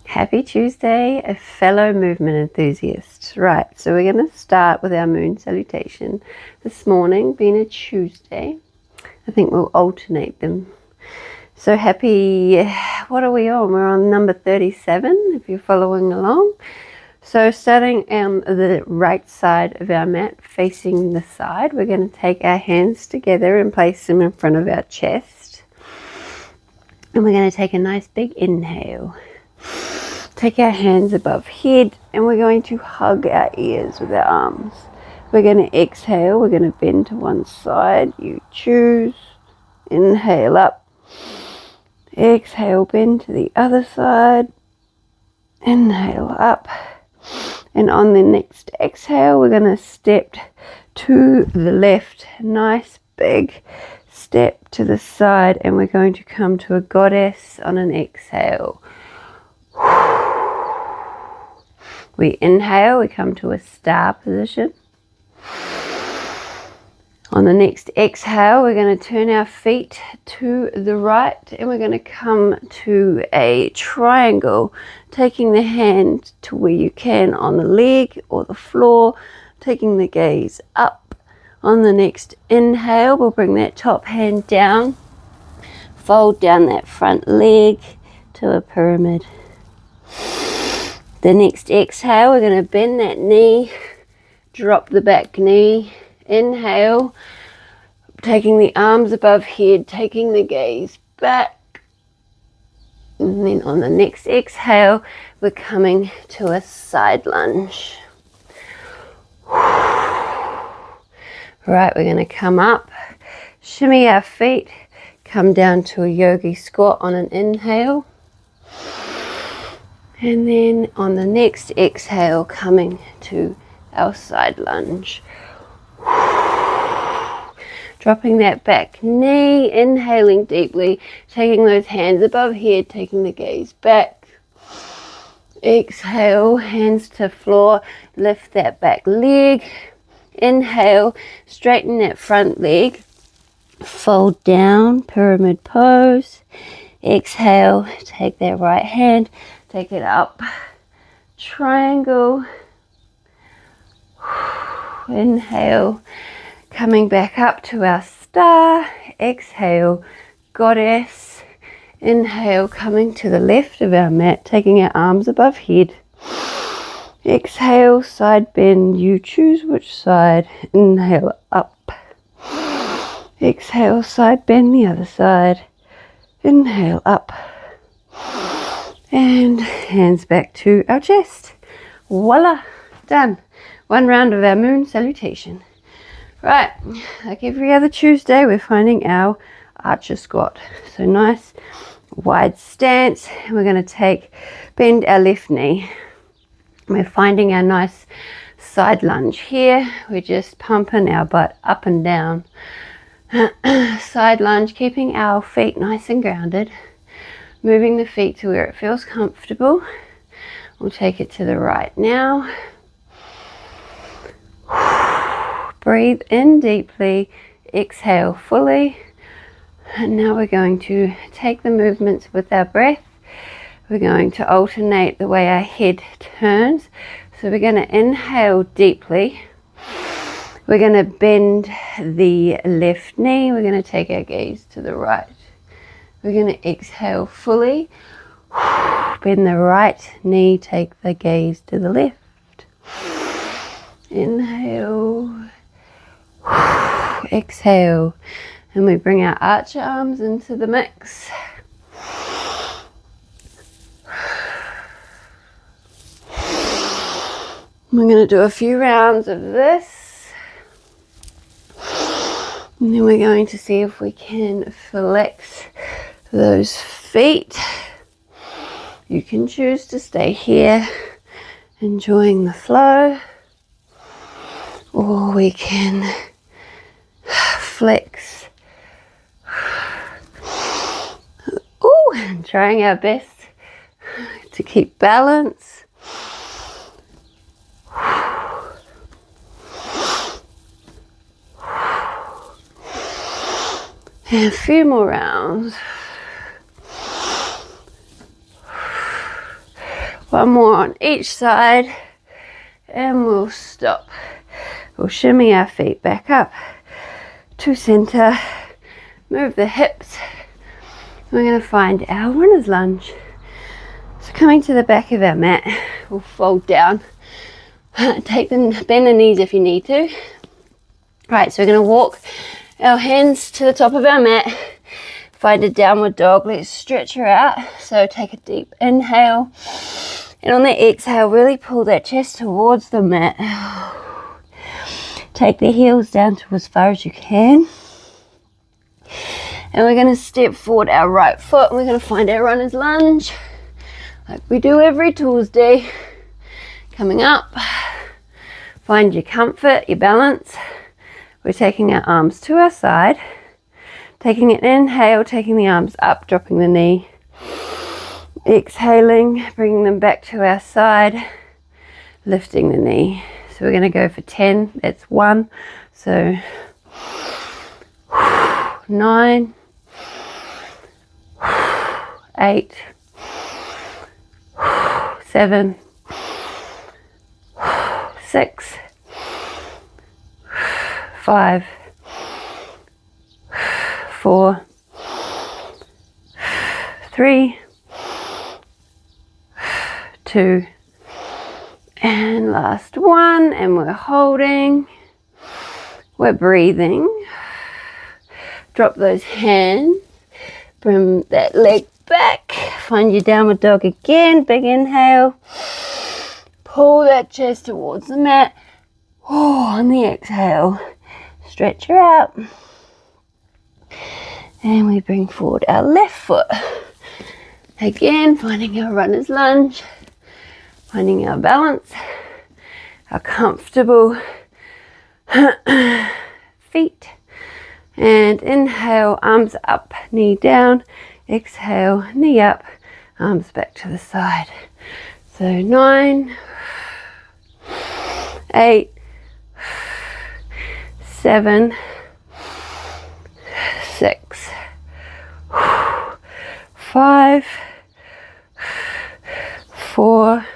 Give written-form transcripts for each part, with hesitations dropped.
Happy Tuesday, a fellow movement enthusiast. Right, so we're going to start with our moon salutation this morning, being a Tuesday. I think we'll alternate them. So happy, what are we on? We're on number 37, if you're following along. So starting on the right side of our mat, facing the side, we're going to take our hands together and place them in front of our chest. And we're going to take a nice big inhale. Take our hands above head and we're going to hug our ears with our arms. We're going to exhale, we're going to bend to one side. You choose. Inhale up. Exhale, bend to the other side. Inhale up. And on the next exhale, we're going to step to the left. Nice big step to the side and we're going to come to a goddess on an exhale. We inhale, we come to a star position. On the next exhale, we're going to turn our feet to the right and we're going to come to a triangle, taking the hand to where you can on the leg or the floor, taking the gaze up. On the next inhale, we'll bring that top hand down, fold down that front leg to a pyramid. The next exhale, we're going to bend that knee, drop the back knee, inhale, taking the arms above head, taking the gaze back. And then on the next exhale, we're coming to a side lunge. Right, we're going to come up, shimmy our feet, come down to a yogi squat on an inhale. And then on the next exhale, coming to our side lunge. Dropping that back knee, inhaling deeply, taking those hands above head, taking the gaze back. Exhale, hands to floor, lift that back leg. Inhale, straighten that front leg. Fold down, pyramid pose. Exhale, take that right hand. Take it up, triangle, inhale, coming back up to our star, exhale, goddess, inhale, coming to the left of our mat, taking our arms above head, exhale, side bend, you choose which side, inhale, up, exhale, side bend the other side, inhale, up. And hands back to our chest. Voila, done. One round of our moon salutation. Right, like every other Tuesday, we're finding our archer squat. So nice wide stance. We're going to bend our left knee. We're finding our nice side lunge here. We're just pumping our butt up and down. Side lunge, keeping our feet nice and grounded. Moving the feet to where it feels comfortable. We'll take it to the right now. Breathe in deeply, exhale fully. And now we're going to take the movements with our breath. We're going to alternate the way our head turns. So we're going to inhale deeply. We're going to bend the left knee. We're going to take our gaze to the right. We're going to exhale fully, bend the right knee, take the gaze to the left. Inhale, exhale, and we bring our archer arms into the mix. We're going to do a few rounds of this. And then we're going to see if we can flex those feet. You can choose to stay here, enjoying the flow, or we can flex. Ooh, trying our best to keep balance. And a few more rounds. One more on each side, and we'll stop. We'll shimmy our feet back up to center, move the hips. We're going to find our runner's lunge. So coming to the back of our mat, we'll fold down. Bend the knees if you need to. Right, so we're going to walk our hands to the top of our mat. Find a downward dog. Let's stretch her out. So take a deep inhale. And on the exhale, really pull that chest towards the mat. Take the heels down to as far as you can. And we're going to step forward our right foot. We're going to find our runner's lunge, like we do every Tuesday. Coming up. Find your comfort, your balance. We're taking our arms to our side. Taking an inhale, taking the arms up, dropping the knee. Exhaling, bringing them back to our side, lifting the knee. So we're going to go for 10. That's 1. So 9, 8, 7, 6, 5, 4, 3, 2, and last one, and we're holding, we're breathing. Drop those hands, bring that leg back, find your downward dog again, big inhale, pull that chest towards the mat. On the exhale, stretch her out, and we bring forward our left foot. Again, finding our runner's lunge, finding our balance, our comfortable feet. And inhale, arms up, knee down. Exhale, knee up, arms back to the side. So 9, 8, 7, 6, 5, 4,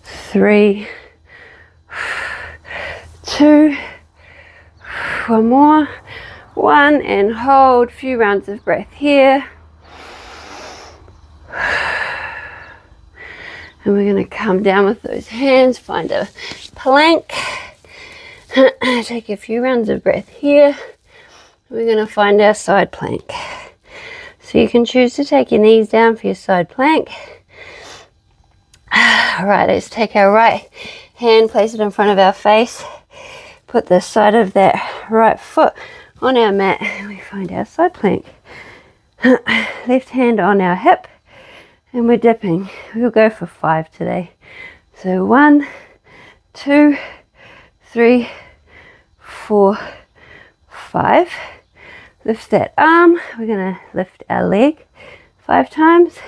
3, 2, one more, 1, and hold. Few rounds of breath here. And we're going to come down with those hands, find a plank. Take a few rounds of breath here. We're going to find our side plank. So you can choose to take your knees down for your side plank. All right, let's take our right hand, place it in front of our face. Put the side of that right foot on our mat, and we find our side plank. Left hand on our hip, and we're dipping. We'll go for 5 today. So 1, 2, 3, 4, 5. Lift that arm. We're going to lift our leg 5 times.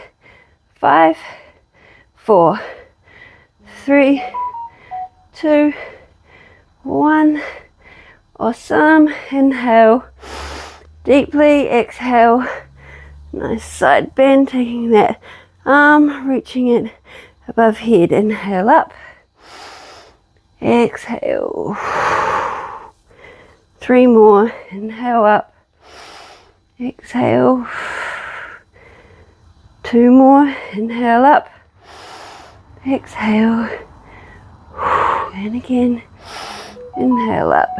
5, 4, 3, 2, 1. Awesome. Inhale deeply. Exhale. Nice side bend. Taking that arm, reaching it above head. Inhale up. Exhale. 3 more. Inhale up. Exhale. 2 more. Inhale up. Exhale. And again. Inhale up.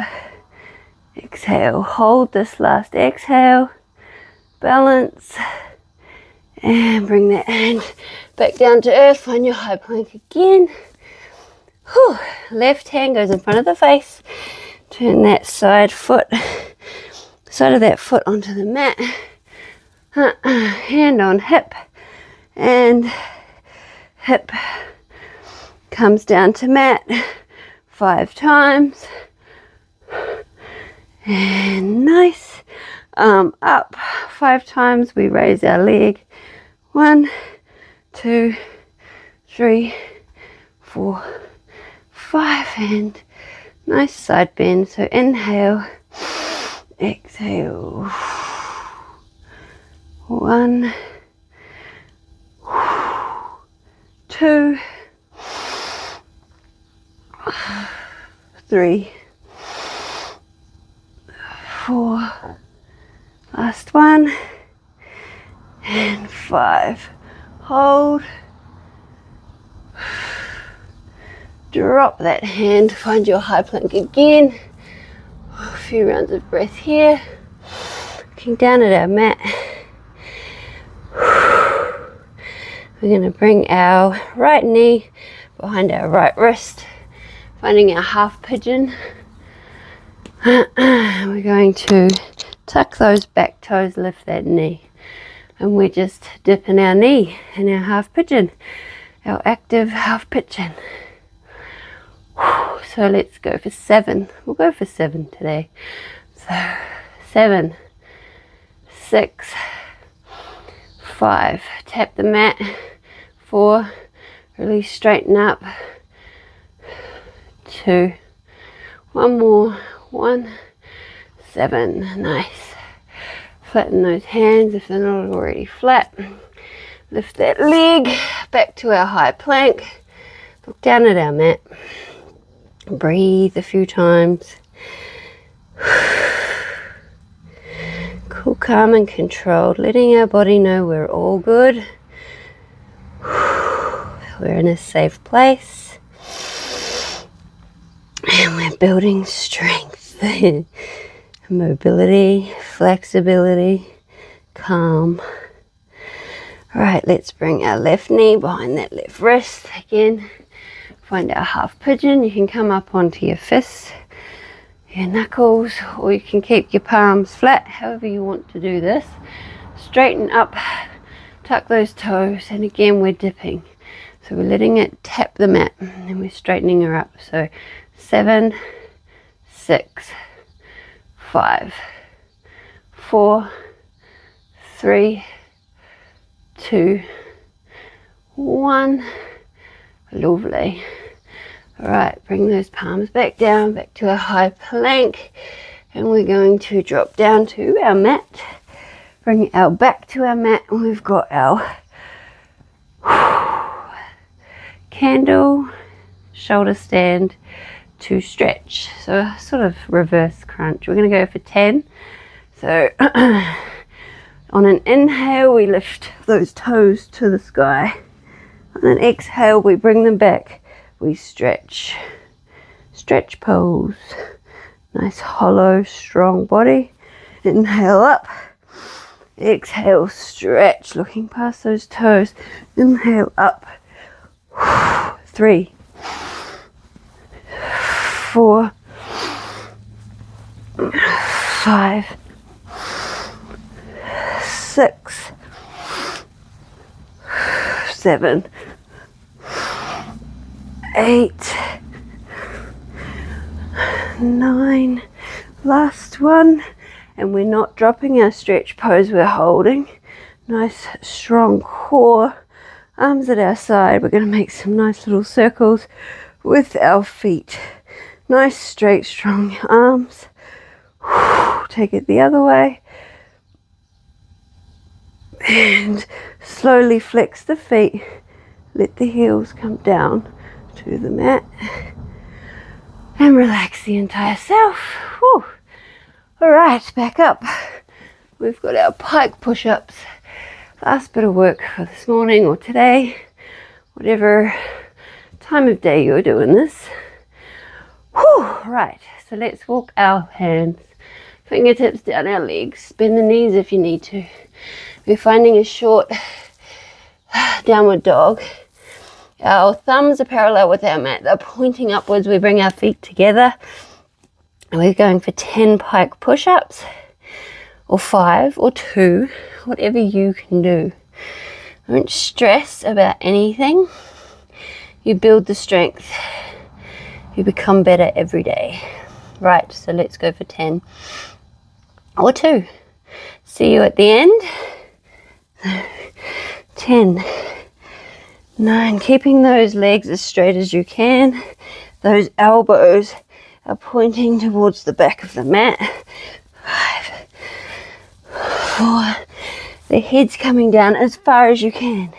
Exhale. Hold this last exhale. Balance. And bring that hand back down to earth. Find your high plank again. Whew. Left hand goes in front of the face. Turn that side of that foot onto the mat. Hand on hip. And hip comes down to mat 5 times. And nice. Up 5 times. We raise our leg. 1, 2, 3, 4, 5. And nice side bend. So inhale. Exhale. 1, 2, 3, 4, last one, and 5. Hold. Drop that hand, find your high plank again. A few rounds of breath here. Looking down at our mat. We're going to bring our right knee behind our right wrist, finding our half pigeon. We're going to tuck those back toes, lift that knee. And we're just dipping our knee in our half pigeon, our active half pigeon. So let's go for 7. We'll go for 7 today. So 7, 6, 5. Tap the mat. 4. Really straighten up. 2. One more. 1. 7. Nice. Flatten those hands if they're not already flat. Lift that leg back to our high plank. Look down at our mat. Breathe a few times. Cool, calm and controlled, letting our body know we're all good. We're in a safe place. And we're building strength, mobility, flexibility, calm. Alright, let's bring our left knee behind that left wrist again. Find our half pigeon. You can come up onto your fists, your knuckles, or you can keep your palms flat, however you want to do this. Straighten up, tuck those toes, and again we're dipping. So we're letting it tap the mat, and then we're straightening her up. So 7, 6, 5, 4, 3, 2, 1. Lovely. Alright, bring those palms back down, back to a high plank, and we're going to drop down to our mat. Bring our back to our mat, and we've got our candle, shoulder stand to stretch. So a sort of reverse crunch. We're going to go for 10. So on an inhale, we lift those toes to the sky. On an exhale, we bring them back. We stretch. Stretch pose. Nice hollow, strong body. Inhale up. Exhale, stretch. Looking past those toes. Inhale up. 3, 4, 5, 6, 7, 8, 9. Last one. And we're not dropping our stretch pose, we're holding. Nice strong core. Arms at our side. We're going to make some nice little circles with our feet. Nice straight strong arms. Take it the other way. And slowly flex the feet. Let the heels come down to the mat. And relax the entire self. Whew. Alright, back up. We've got our pike push-ups. Last bit of work for this morning or today. Whatever time of day you're doing this. Whew. Right, so let's walk our hands. Fingertips down our legs. Bend the knees if you need to. We're finding a short downward dog. Our thumbs are parallel with our mat. They're pointing upwards. We bring our feet together. And we're going for 10 pike push-ups. Or 5 or 2. Whatever you can do. Don't stress about anything. You build the strength. You become better every day. Right, so let's go for 10. Or 2. See you at the end. 10, 9, keeping those legs as straight as you can. Those elbows are pointing towards the back of the mat. 5, 4, the head's coming down as far as you can.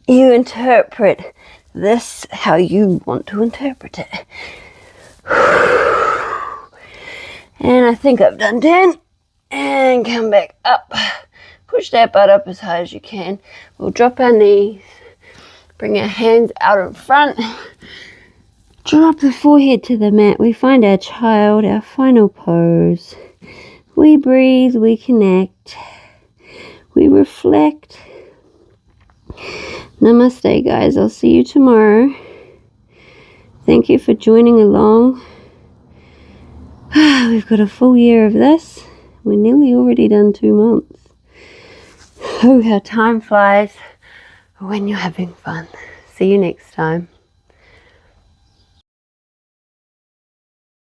You interpret this how you want to interpret it. And I think I've done 10. And come back up. Push that butt up as high as you can. We'll drop our knees. Bring our hands out in front. Drop the forehead to the mat. We find our child, our final pose. We breathe, we connect. We reflect. Namaste, guys. I'll see you tomorrow. Thank you for joining along. We've got a full year of this. We're nearly already done 2 months. Oh, how time flies when you're having fun. See you next time.